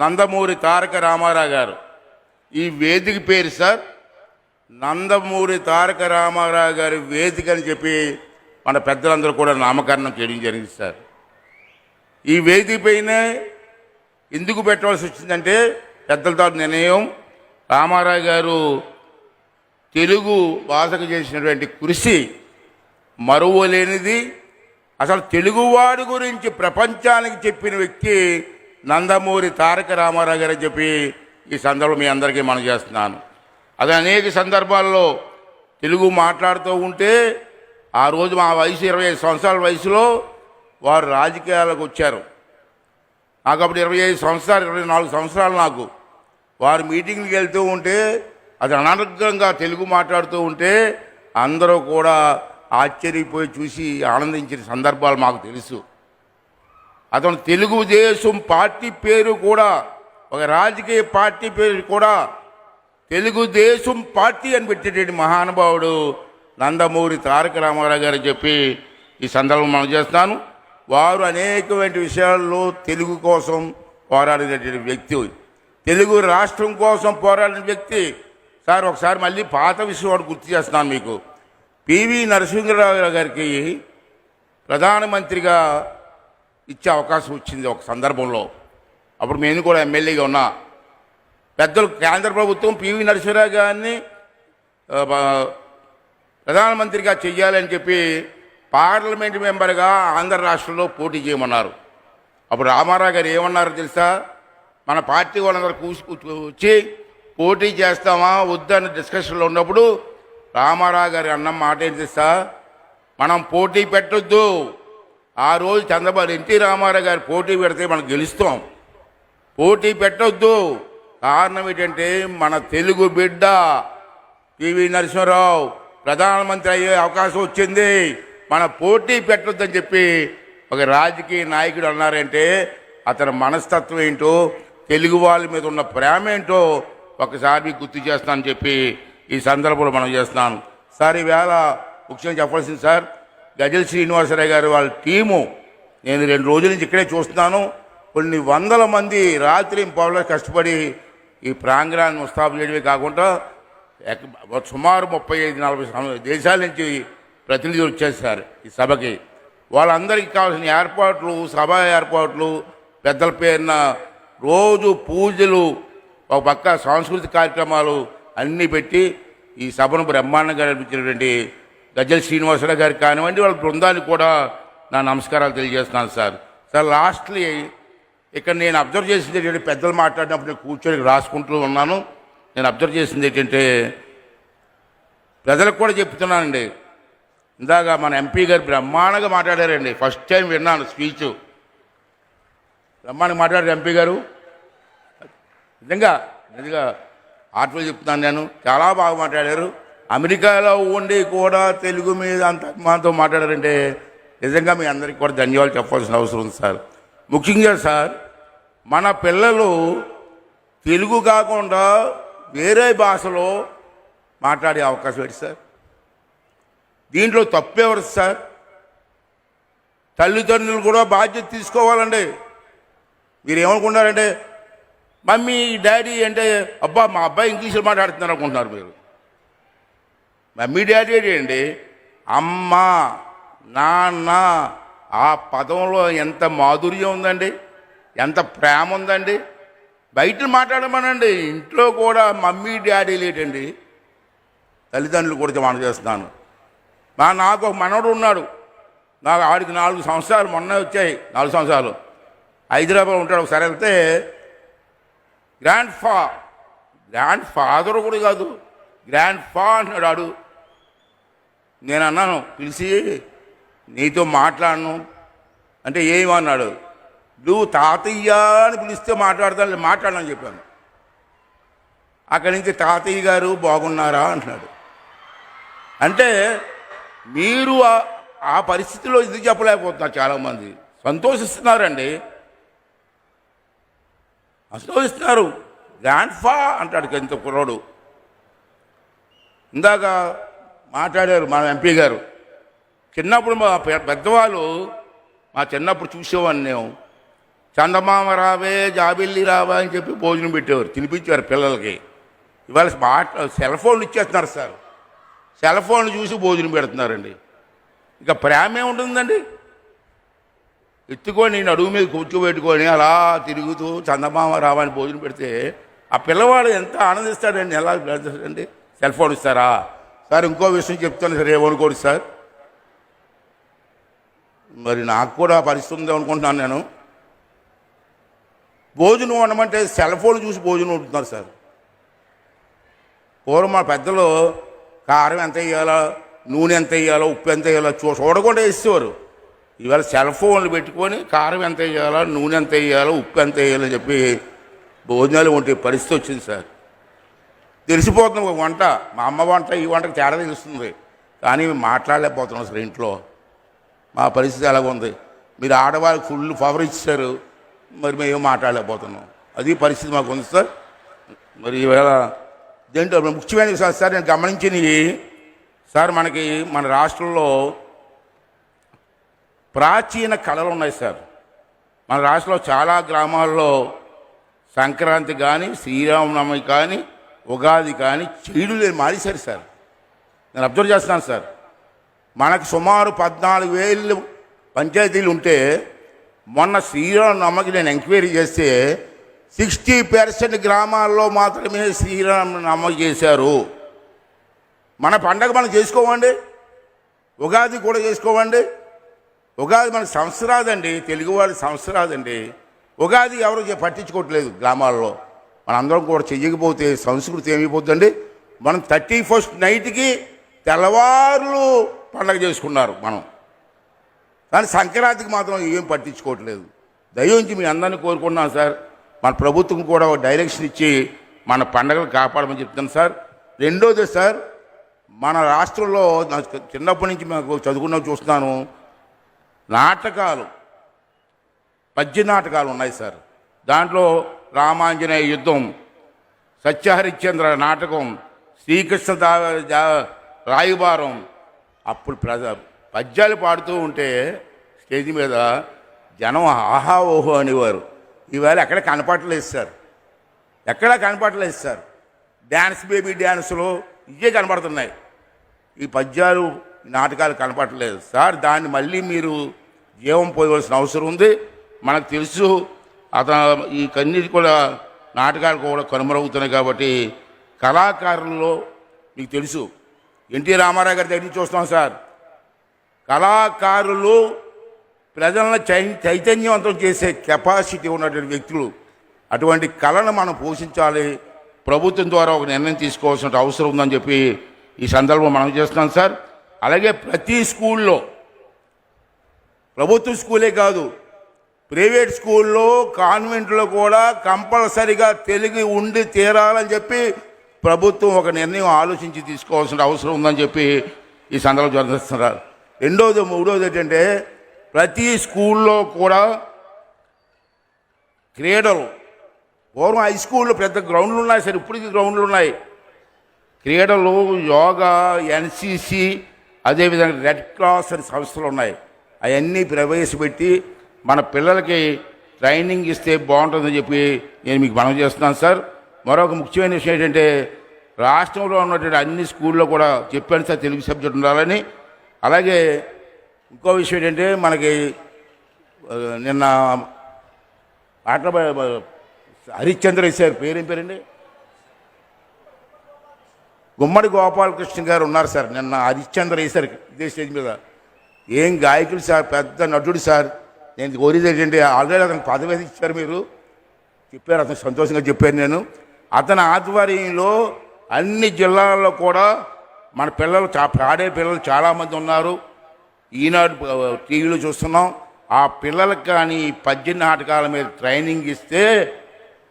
నందమూరి తారక రామారావు గారు. ఈ వేదిక పేరు సార్ నందమూరి తారక రామారావు గారి వేదిక అని చెప్పి మన పెద్దలందరూ కూడా నామకరణం చేయడం జరిగింది సార్. ఈ వేదిక పైన ఎందుకు పెట్టవలసి వచ్చిందంటే పెద్దలతో నిర్ణయం. రామారావు గారు తెలుగు భాషకు చేసినటువంటి కృషి మరువలేనిది. అసలు తెలుగువాడి గురించి ప్రపంచానికి చెప్పిన వ్యక్తి నందమూరి తారక రామారావు గారు అని చెప్పి ఈ సందర్భంలో మీ అందరికీ మనం చేస్తున్నాను. అది అనేక సందర్భాల్లో తెలుగు మాట్లాడుతూ ఉంటే ఆ రోజు మా వయసు 25 సంవత్సరాల వయసులో వారు రాజకీయాలకు వచ్చారు. నాకు అప్పుడు 25 సంవత్సరాలు 24 సంవత్సరాలు నాకు. వారు మీటింగ్కి వెళ్తూ ఉంటే అది అనర్గంగా తెలుగు మాట్లాడుతూ ఉంటే అందరూ కూడా ఆశ్చర్యపోయి చూసి ఆనందించిన సందర్భాలు మాకు తెలుసు. అతను తెలుగుదేశం పార్టీ పేరు కూడా ఒక రాజకీయ పార్టీ పేరు కూడా తెలుగుదేశం పార్టీ అని పెట్టేటువంటి మహానుభావుడు నందమూరి తారక రామారావు గారు చెప్పి ఈ సందర్భం మనం చేస్తున్నాను. వారు అనేకమైన విషయాల్లో తెలుగు కోసం పోరాడినటువంటి వ్యక్తి, తెలుగు రాష్ట్రం కోసం పోరాడిన వ్యక్తి. సార్ ఒకసారి మళ్ళీ పాత విషయం వాడు గుర్తు చేస్తున్నాను మీకు. పివి నరసింహరావు గారికి ప్రధానమంత్రిగా ఇచ్చే అవకాశం వచ్చింది ఒక సందర్భంలో. అప్పుడు నేను కూడా ఎమ్మెల్యేగా ఉన్నా. పెద్దలు కేంద్ర ప్రభుత్వం పివి నరసింహరావు గారిని ప్రధానమంత్రిగా చెయ్యాలని చెప్పి పార్లమెంట్ మెంబర్గా ఆంధ్ర రాష్ట్రంలో పోటీ చేయమన్నారు. అప్పుడు రామారావు గారు ఏమన్నారో తెలుసా? మన పార్టీ వాళ్ళందరూ వచ్చి పోటీ చేస్తామా వద్దని డిస్కషన్లో ఉన్నప్పుడు రామారావు గారు అన్న మాట ఏం తెలుసా? మనం పోటీ పెట్టొద్దు. ఆ రోజు చంద్రబాబు ఎన్టీ రామారావు గారు పోటీ పెడితే మనం గెలుస్తాం. పోటీ పెట్టొద్దు. కారణం ఏంటంటే మన తెలుగు బిడ్డ పివి నరసింహారావు ప్రధానమంత్రి అయ్యే అవకాశం వచ్చింది, మన పోటీ పెట్టొద్దని చెప్పి ఒక రాజకీయ నాయకుడు అన్నారంటే అతని మనస్తత్వం ఏంటో, తెలుగు వాళ్ళ మీద ఉన్న ప్రేమ ఏంటో ఒకసారి గుర్తు చేస్తానని చెప్పి ఈ సందర్భంలో మనం చేస్తున్నాను. సార్ ఈవేళ ముఖ్యంగా చెప్పాల్సింది సార్, గజల్ శ్రీనివాసరావు గారు వాళ్ళ టీము నేను 2 రోజుల నుంచి ఇక్కడే చూస్తున్నాను. కొన్ని వందల మంది రాత్రి పౌరులు కష్టపడి ఈ ప్రాంగణాన్ని ముస్తాబు చేయడమే కాకుండా సుమారు 35-40 దేశాల నుంచి ప్రతినిధులు వచ్చేసారు ఈ సభకి. వాళ్ళందరికీ కావాల్సిన ఏర్పాట్లు, సభ ఏర్పాట్లు, పెద్దల పేరున రోజు పూజలు, ఒక పక్క సాంస్కృతిక కార్యక్రమాలు అన్నీ పెట్టి ఈ సభను బ్రహ్మాండంగా నడిపించినటువంటి గజల్ శ్రీనివాసరావు గారికి కానివ్వండి, వాళ్ళ బృందానికి కూడా నా నమస్కారాలు తెలియజేస్తున్నాను సార్. సార్ లాస్ట్లీ ఇక్కడ నేను అబ్జర్వ్ చేసింది ఏంటంటే, పెద్దలు మాట్లాడినప్పుడు నేను కూర్చొని రాసుకుంటూ ఉన్నాను. నేను అబ్జర్వ్ చేసింది ఏంటంటే, ప్రజలకు కూడా చెప్తున్నానండి. ఇందాక మన ఎంపీ గారు బ్రహ్మాండంగా మాట్లాడారండి. ఫస్ట్ టైం విన్నాను స్పీచ్. బ్రహ్మాండంగా మాట్లాడారు ఎంపీ గారు. నిజంగా ఆర్టిఫుల్ చెప్తున్నాను నేను. చాలా బాగా మాట్లాడారు. అమెరికాలో ఉండి కూడా తెలుగు మీద అంత అభిమానంతో మాట్లాడారంటే నిజంగా మీ అందరికీ కూడా ధన్యవాదాలు చెప్పాల్సిన అవసరం ఉంది సార్. ముఖ్యంగా సార్, మన పిల్లలు తెలుగు కాకుండా వేరే భాషలో మాట్లాడే అవకాశం ఏంటి సార్? దీంట్లో తప్పేవారు సార్? తల్లిదండ్రులు కూడా బాధ్యత తీసుకోవాలండి. మీరు ఏమనుకుంటారంటే మమ్మీ డాడీ అంటే అబ్బా మా అబ్బాయి ఇంగ్లీష్లో మాట్లాడుతున్నారు అనుకుంటున్నారు మీరు. మమ్మీ డాడీ ఏంటి? అమ్మ నాన్న, ఆ పదంలో ఎంత మాధుర్యం ఉందండి, ఎంత ప్రేమ ఉందండి. బయట మాట్లాడమనండి, ఇంట్లో కూడా మమ్మీ డాడీ లేటండి. తల్లిదండ్రులు కూడా మనం చేస్తున్నాను. నాకు ఒక మనవడు ఉన్నాడు. నాకు ఆడికి 4 సంవత్సరాలు మొన్న వచ్చాయి. 4 సంవత్సరాలు హైదరాబాద్ ఉంటాడు. ఒకసారి వెళ్తే గ్రాండ్ ఫాదర్ కూడా కాదు, గ్రాండ్ ఫా అంటున్నాడు ఆడు. నేను అన్నాను, పిలిచి నీతో మాట్లాడను అంటే ఏమన్నాడు? నువ్వు తాతయ్య అని పిలిస్తే మాట్లాడని చెప్పాను. అక్కడి నుంచి తాతయ్య గారు బాగున్నారా అంటున్నాడు. అంటే మీరు ఆ పరిస్థితిలో ఎందుకు చెప్పలేకపోతున్నారు? చాలామంది సంతోషిస్తున్నారండి, సంతోషిస్తున్నారు. గ్రాండ్ ఫా అంటాడు ఎంత కుర్రోడు. ఇందాక మాట్లాడారు మన ఎంపీ గారు. చిన్నప్పుడు మా పెద్దవాళ్ళు, మా చిన్నప్పుడు చూసేవాడిని నేను, చందమామ రావే జాబిల్లి రావా అని చెప్పి భోజనం పెట్టేవారు, తినిపించారు పిల్లలకి. ఇవాళ సెల్ ఫోన్లు ఇచ్చేస్తున్నారు సార్, సెల్ ఫోన్లు చూసి భోజనం పెడుతున్నారండి. ఇక ప్రేమే ఉంటుందండి. ఎత్తుకొని అడుగు మీద కూర్చోబెట్టుకొని అలా తిరుగుతూ చందమామ రావని భోజనం పెడితే ఆ పిల్లవాడు ఎంత ఆనందిస్తాడండి, ఎలా పెడతాడండి. సెల్ ఫోన్ ఇస్తారా సార్? ఇంకో విషయం చెప్తాను సార్, ఏమనుకోడు సార్, మరి నాకు కూడా పరిస్థితి ఉంది అనుకుంటున్నాను నేను. భోజనం వండమంటే సెల్ ఫోన్ చూసి భోజనం వండుతున్నారు సార్. పూర్వం మా పెద్దలు కారం ఎంత వేయాలో, నూనె ఎంత వేయాలో, ఉప్పు ఎంత వేయాలో చూడకుండా వేసేవారు. ఇవాళ సెల్ ఫోన్లు పెట్టుకొని కారం ఎంత వేయాలో, నూనె ఎంత వేయాలో, ఉప్పు ఎంత వేయాలో చెప్పి భోజనాలు వంటే పరిస్థితి వచ్చింది సార్. తెలిసిపోతుంది ఒక వంట, మా అమ్మ వంట ఈ వంటకు తేడా తెలుస్తుంది, కానీ మాట్లాడలేకపోతున్నాం సార్ ఇంట్లో. మా పరిస్థితి ఎలాగ ఉంది. మీరు ఆడవాళ్ళకి ఫుల్ పవర్ ఇచ్చారు, మరి మేము మాట్లాడలేకపోతున్నాం. అది పరిస్థితి మాకు ఉంది సార్. మరి ఈవేళ దేంట్లో ముఖ్యమైన విషయాలు సార్ నేను గమనించినవి సార్, మనకి మన రాష్ట్రంలో ప్రాచీన కళలు ఉన్నాయి సార్. మన రాష్ట్రంలో చాలా గ్రామాల్లో సంక్రాంతి కానీ, శ్రీరామనవమి కానీ, ఉగాది కానీ చేయడం లేదు, మానేశారు సార్. నేను అబ్జర్వ్ చేస్తున్నాను సార్. మనకు సుమారు 14,000 పంచాయతీలు ఉంటే మొన్న శ్రీరామనవమికి నేను ఎంక్వైరీ చేస్తే 60% గ్రామాల్లో మాత్రమే శ్రీరామనవమి చేశారు. మన పండగ మనం చేసుకోవండి, ఉగాది కూడా చేసుకోవండి. ఉగాది మన సంవత్సరాదండి, తెలుగువాడి సంవత్సరాదండి. ఉగాది ఎవరు పట్టించుకోవట్లేదు గ్రామాల్లో. మనందరం కూడా చెయ్యకపోతే సంస్కృతి ఏమైపోతుందండి. మనం 31st నైట్కి తెల్లవారులు పండగ చేసుకున్నారు మనం, కానీ సంక్రాంతికి మాత్రం ఏం పట్టించుకోవట్లేదు. దయించి మీ అందరినీ కోరుకున్నాను సార్, మన ప్రభుత్వం కూడా డైరెక్షన్ ఇచ్చి మన పండగలు కాపాడమని చెప్తాను సార్. రెండోది సార్, మన రాష్ట్రంలో చిన్నప్పటి నుంచి మాకు చదువుకున్న చూస్తున్నాను, నాటకాలు, పద్య నాటకాలు ఉన్నాయి సార్. దాంట్లో రామాంజనేయ యుద్ధం, సత్యహరిశ్చంద్ర నాటకం, శ్రీకృష్ణ రాయబారం. అప్పుడు పద్యాలు పాడుతూ ఉంటే స్టేజ్ మీద జనం ఆహా ఓహో అనేవారు. ఈవేళ ఎక్కడ కనపడలేదు సార్, ఎక్కడా కనపడలేదు సార్. డ్యాన్స్ బేబీ డ్యాన్సులు ఇవే కనపడుతున్నాయి, ఈ పద్యాలు నాటకాలు కనపడలేదు సార్. దాన్ని మళ్ళీ మీరు జీవం పోయవలసిన అవసరం ఉంది. మనకు తెలుసు అతను ఈ కన్నీటి కూడా నాటకాలు కూడా కనుమరుగవుతున్నాయి. కాబట్టి కళాకారుల్లో మీకు తెలుసు, ఎన్టీ రామారావు గారి దగ్గర నుంచి చూస్తున్నాం సార్. కళాకారులు ప్రజలను చైతన్యవంతం చేసే కెపాసిటీ ఉన్నటువంటి వ్యక్తులు. అటువంటి కళను మనం పోషించాలి. ప్రభుత్వం ద్వారా ఒక నిర్ణయం తీసుకోవాల్సిన అవసరం ఉందని చెప్పి ఈ సందర్భం మనం చేస్తున్నాం సార్. అలాగే ప్రతి స్కూల్లో, ప్రభుత్వ స్కూలే కాదు, ప్రైవేట్ స్కూల్లో, కాన్వెంట్లో కూడా కంపల్సరిగా తెలుగు ఉండి తీరాలని చెప్పి ప్రభుత్వం ఒక నిర్ణయం ఆలోచించి తీసుకోవాల్సిన అవసరం ఉందని చెప్పి ఈ సందర్భం జరుగుతున్నారు. రెండోది మూడోది ఏంటంటే, ప్రతి స్కూల్లో కూడా క్రీడలు, పూర్వం హై స్కూల్లో పెద్ద గ్రౌండ్లు ఉన్నాయి సార్, ఇప్పటికీ గ్రౌండ్లు ఉన్నాయి. క్రీడలు, యోగా, ఎన్సిసి, అదేవిధంగా రెడ్ క్రాస్ అని సంస్థలు ఉన్నాయి. అవన్నీ ప్రవేశపెట్టి మన పిల్లలకి ట్రైనింగ్ ఇస్తే బాగుంటుందని చెప్పి నేను మీకు మనవి చేస్తున్నాను సార్. మరొక ముఖ్యమైన విషయం ఏంటంటే, రాష్ట్రంలో ఉన్నటువంటి అన్ని స్కూల్లో కూడా చెప్పాను సార్ తెలుగు సబ్జెక్ట్ ఉండాలని. అలాగే ఇంకో విషయం ఏంటంటే, మనకి నిన్న హరిశ్చంద్ర సార్ పేరేం పేరండి, గుమ్మడి గోపాలకృష్ణ గారు ఉన్నారు సార్. నిన్న హరిశ్చంద్ర వేశారు ఇదే స్టేజ్ మీద. ఏం గాయకులు సార్, పెద్ద నటుడు సార్. నేను కోరేది ఏంటంటే, ఆల్రెడీ అతనికి పదవి ఇచ్చారు, మీరు చెప్పారు, అతను సంతోషంగా చెప్పాను నేను. అతని ఆధ్వర్యంలో అన్ని జిల్లాల్లో కూడా మన పిల్లలు పాడే పిల్లలు చాలామంది ఉన్నారు. ఈనాడు టీవీలో చూస్తున్నాం. ఆ పిల్లలకు కానీ పద్య నాటకాల మీద ట్రైనింగ్ ఇస్తే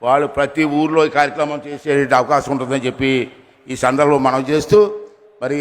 వాళ్ళు ప్రతి ఊర్లో ఈ కార్యక్రమం చేసే అవకాశం ఉంటుందని చెప్పి ఈ సందర్భంలో మనం చేస్తూ, మరి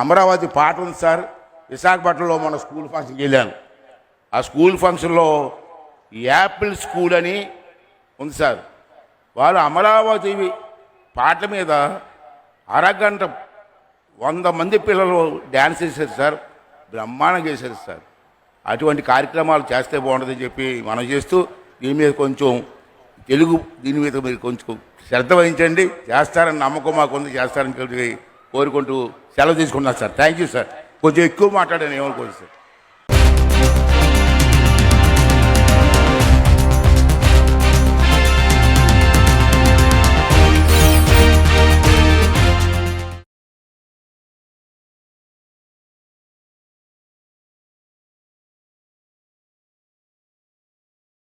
అమరావతి పాట ఉంది సార్. విశాఖపట్నంలో మన స్కూల్ ఫంక్షన్కి వెళ్ళాను. ఆ స్కూల్ ఫంక్షన్లో యాపిల్ స్కూల్ అని ఉంది సార్. వాళ్ళు అమరావతి పాట మీద అరగంట 100 మంది పిల్లలు డ్యాన్స్ చేశారు సార్, బ్రహ్మాండంగా చేశారు సార్. అటువంటి కార్యక్రమాలు చేస్తే బాగుంటుందని చెప్పి మనం చేస్తూ దీని మీద కొంచెం తెలుగు దీని మీద మీరు కొంచెం శ్రద్ధ వహించండి, చేస్తారని నమ్మకం మాకుంది, చేస్తారని కోరుకుంటూ సెలవు తీసుకున్నాను సార్. Thank you sir. కొంచెం ఎక్కువ మాట్లాడాను ఏమనుకోండి సార్.